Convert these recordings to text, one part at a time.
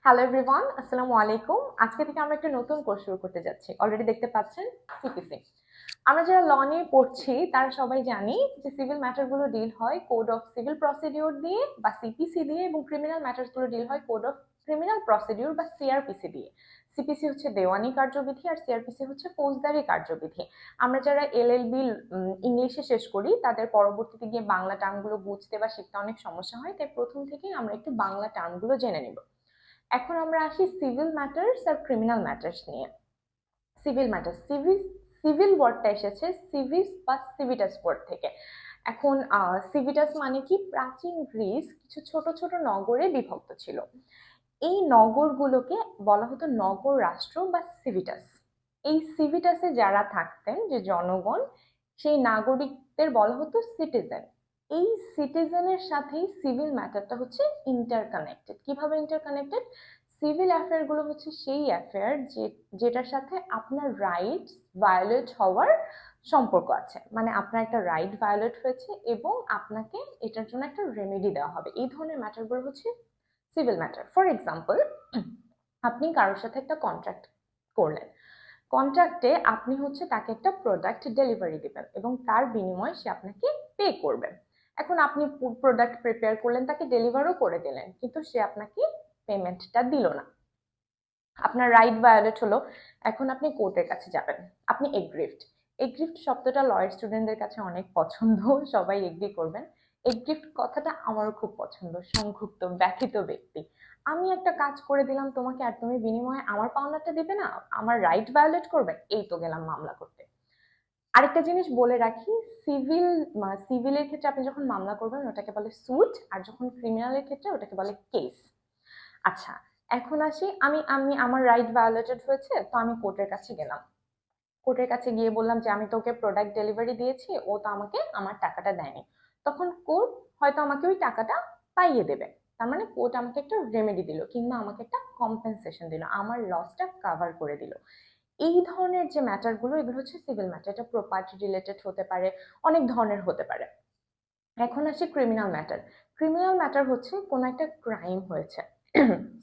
Hello everyone, আসসালামু আলাইকুম। আজকে থেকে আমরা একটা নতুন কোর্স শুরু করতে যাচ্ছি। অলরেডি দেখতে পাচ্ছেন সিপিসি। আমরা যারা ল নিয়ে পড়ছি তারা সবাই জানি যে সিভিল ম্যাটারগুলো ডিল হয় কোড অফ সিভিল প্রসিডিওর দিয়ে বা সিপিসি দিয়ে, এবং ক্রিমিনাল ম্যাটারসগুলো ডিল হয় কোড অফ ক্রিমিনাল প্রসিডিওর বা সিআরপিসি দিয়ে। সিপিসি হচ্ছে দেওয়ানি কার্যবিধি আর সিআরপিসি হচ্ছে ফৌজদারি কার্যবিধি। আমরা যারা এলএলবি ইংলিশে শেষ করি তাদের পরবর্তীতে গিয়ে বাংলা টার্মগুলো বুঝতে বা শিখতে অনেক সমস্যা হয়, তাই প্রথম থেকেই আমরা একটু বাংলা টার্মগুলো জেনে নেব। এখন আমরা আসি সিভিল ম্যাটার্স আর ক্রিমিনাল ম্যাটার্স নিয়ে। সিভিল ম্যাটার্স, সিভিল ওয়ার্ডটা এসেছে সিভিস বা সিভিটাস ওয়ার্ড থেকে। এখন সিভিটাস মানে কি, প্রাচীন গ্রিস কিছু ছোট ছোট নগরে বিভক্ত ছিল। এই নগরগুলোকে বলা হতো নগর রাষ্ট্র বা সিভিটাস। এই সিভিটাসে যারা থাকতেন, যে জনগণ, সেই নাগরিকদের বলা হতো সিটিজেন। এই সিটিজেনের সাথেই সিভিল ম্যাটারটা হচ্ছে ইন্টারকানেক্টেড। কিভাবে ইন্টারকানেক্টেড? সিভিল অ্যাফেয়ার গুলো হচ্ছে সেই অ্যাফেয়ার যেটার সাথে আপনার রাইটস ভায়োলেট হওয়ার সম্পর্ক আছে। মানে আপনার একটা রাইট ভায়োলেট হয়েছে এবং আপনাকে এটার জন্য একটা রেমেডি দেওয়া হবে। এই ধরনের ম্যাটারগুলো হচ্ছে সিভিল ম্যাটার। ফর এক্সাম্পল, আপনি কারোর সাথে একটা কন্ট্রাক্ট করলেন। কন্ট্রাক্টে আপনি হচ্ছে তাকে একটা প্রোডাক্ট ডেলিভারি দিবেন এবং তার বিনিময়ে সে আপনাকে পে করবে। এখন আপনি প্রোডাক্ট প্রিপেয়ার করলেন, তাকে ডেলিভারও করে দিলেন, কিন্তু সে আপনাকে পেমেন্টটা দিল না। আপনার রাইট ভায়োলেট হলো। এখন আপনি কোর্টের কাছে যাবেন, আপনি এগ্রিভড। এগ্রিভড শব্দটা লয়ার স্টুডেন্টদের কাছে অনেক পছন্দ, সবাই এগ্রি করবেন। এগ্রিভড কথাটা আমারও খুব পছন্দ। সংক্ষুব্ধ, ব্যথিত ব্যক্তি। আমি একটা কাজ করে দিলাম তোমাকে, আর তুমি বিনিময়ে আমার পাওনাটা দেবে না, আমার রাইট ভায়োলেট করবে, এই তো গেলাম মামলা করতে। আরেকটা জিনিস বলে রাখি, সিভিলের ক্ষেত্রে আপনি যখন মামলা করবেন ওটাকে বলে সুট, আর যখন ক্রিমিনালের ক্ষেত্রে ওটাকে বলে কেস। আচ্ছা, এখন আসি, আমি আমি আমার রাইট ভায়োলেটেড হয়েছে, তো আমি কোর্টের কাছে গেলাম। কোর্টের কাছে গিয়ে বললাম যে আমি তোকে প্রোডাক্ট ডেলিভারি দিয়েছি, ও তো আমাকে আমার টাকাটা দেয়নি। তখন কোর্ট হয়তো আমাকে ওই টাকাটা পাইয়ে দেবে। তার মানে কোর্ট আমাকে একটা রেমেডি দিল, কিংবা আমাকে একটা কম্পেনসেশন দিল, আমার লসটা কভার করে দিল। এই ধরনের যে ম্যাটারগুলো, এগুলো হচ্ছে সিভিল ম্যাটার। এটা প্রপার্টি রিলেটেড হতে পারে, অনেক ধরনের হতে পারে। এখন আসি ক্রিমিনাল ম্যাটার। ক্রিমিনাল ম্যাটার হচ্ছে কোনো একটা ক্রাইম হয়েছে,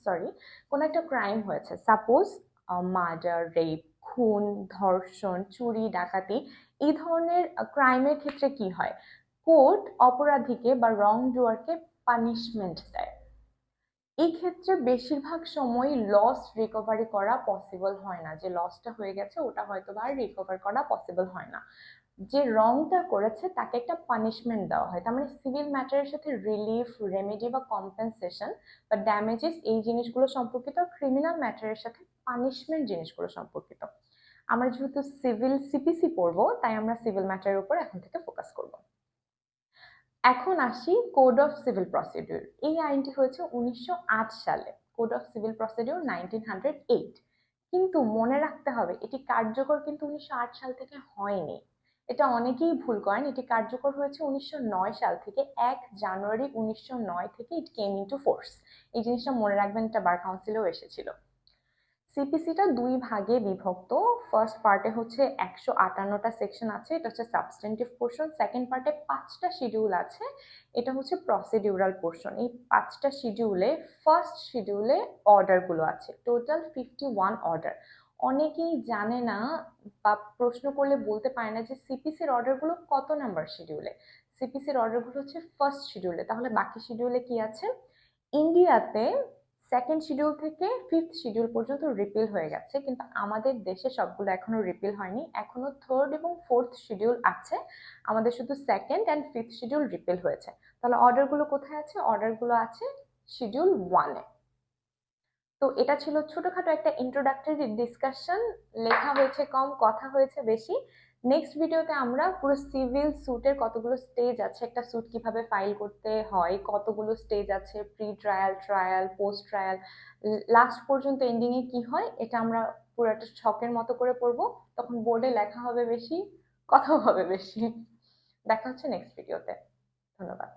সরি, কোনো একটা ক্রাইম হয়েছে, সাপোজ মার্ডার, রেপ, খুন, ধর্ষণ, চুরি, ডাকাতি। এই ধরনের ক্রাইমের ক্ষেত্রে কি হয়, কোর্ট অপরাধীকে বা রং ডুয়ারকে পানিশমেন্ট দেয়। এই ক্ষেত্রে বেশিরভাগ সময় লস রিকভারি করা পসিবল হয় না। যে লসটা হয়ে গেছে ওটা হয়তো আর রিকভার করা পসিবল হয় না। যে রংটা করেছে তাকে একটা পানিশমেন্ট দেওয়া হয়। তার মানে সিভিল ম্যাটারের সাথে রিলিফ, রেমেডি বা কম্পেনসেশন বা ড্যামেজেস, এই জিনিসগুলো সম্পর্কিত। ক্রিমিনাল ম্যাটারের সাথে পানিশমেন্ট জিনিসগুলো সম্পর্কিত। আমরা যেহেতু সিভিল সিপিসি পড়বো, তাই আমরা সিভিল ম্যাটারের উপর এখন থেকে ফোকাস করব। এখন আসি কোড অফ সিভিল প্রসিডিউর। এই আইনটি হয়েছে 1908 সালে। Code of civil procedure 1908। কিন্তু মনে রাখতে হবে এটি কার্যকর কিন্তু 1908 সাল থেকে হয়নি। এটা অনেকেই ভুল করেন। এটি কার্যকর হয়েছে 1909 সাল থেকে। 1 জানুয়ারি 1909 থেকে ইট কেম ইনটু ফোর্স। এই জিনিসটা মনে রাখবেন, এটা বার কাউন্সিলেও এসেছিল। সিপিসিটা দুই ভাগে বিভক্ত। ফার্স্ট পার্টে হচ্ছে 158টা সেকশন আছে, এটা হচ্ছে সাবস্টেন্টিভ পোর্শন। সেকেন্ড পার্টে 5টা শিডিউল আছে, এটা হচ্ছে প্রসিডিউরাল পোর্শন। এই 5টা শিডিউলে ফার্স্ট শিডিউলে অর্ডারগুলো আছে, টোটাল 51 অর্ডার। অনেকেই জানে না বা প্রশ্ন করলে বলতে পারে না যে সিপিসির অর্ডারগুলো কত নাম্বার শিডিউলে। সিপিসির অর্ডারগুলো হচ্ছে ফার্স্ট শিডিউলে। তাহলে বাকি শিডিউলে কি আছে? ইন্ডিয়াতে সেকেন্ড শিডিউল থেকে ফিফথ শিডিউল পর্যন্ত রিপিল হয়ে গেছে, কিন্তু আমাদের দেশে সবগুলো এখনো রিপিল হয়নি। এখনো থার্ড এবং ফোর্থ শিডিউল আছে, আমাদের শুধু second and fifth schedule repeal হয়েছে। তাহলে অর্ডারগুলো কোথায় আছে? অর্ডারগুলো আছে শিডিউল 1-এ। তো এটা ছিল ছোটখাটো একটা ইন্ট্রোডাক্টরি ডিসকাশন। লেখা হয়েছে কম, কথা হয়েছে বেশি। নেক্সট ভিডিওতে আমরা পুরো সিভিল স্যুটের কতগুলো স্টেজ আছে, একটা স্যুট কিভাবে ফাইল করতে হয়, কতগুলো স্টেজ আছে, pre trial, trial, post trial, last পর্যন্ত এন্ডিং এ কি হয়, এটা আমরা পুরো একটা ছকের মতো করে পড়বো। তখন বোর্ডে লেখা হবে বেশি, কথাও হবে বেশি। দেখা হচ্ছে নেক্সট ভিডিওতে। ধন্যবাদ।